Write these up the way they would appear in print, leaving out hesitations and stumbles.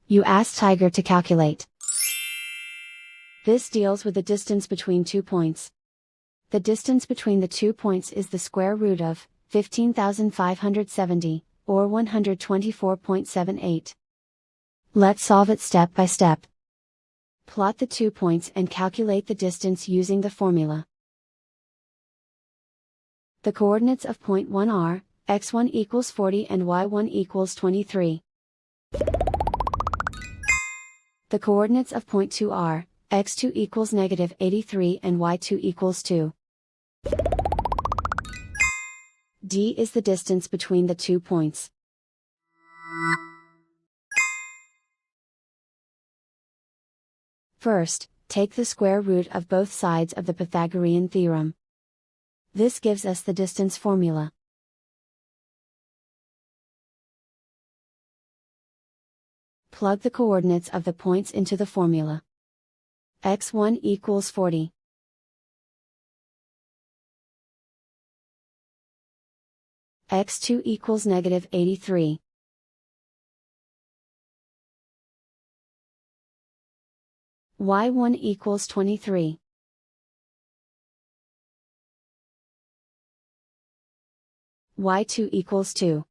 You ask Tiger to calculate. This deals with the distance between 2 points. The distance between the 2 points is the square root of 15,570, or 124.78. Let's solve it step by step. Plot the 2 points and calculate the distance using the formula. The coordinates of point 1 are, x1 equals 40 and y1 equals 23. The coordinates of point 2 are, x2 equals negative 83 and y2 equals 2. D is the distance between the 2 points. First, take the square root of both sides of the Pythagorean theorem. This gives us the distance formula. Plug the coordinates of the points into the formula. x1 equals 40. x2 equals negative 83. y1 equals 23. y2 equals 2.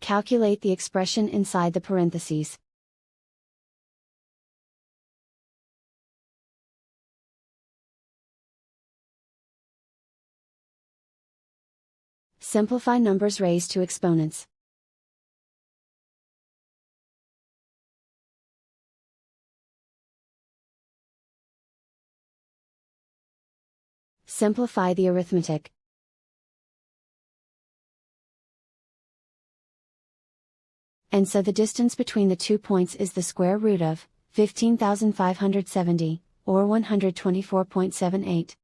Calculate the expression inside the parentheses. Simplify numbers raised to exponents. Simplify the arithmetic. And so the distance between the 2 points is the square root of 15,570, or 124.78.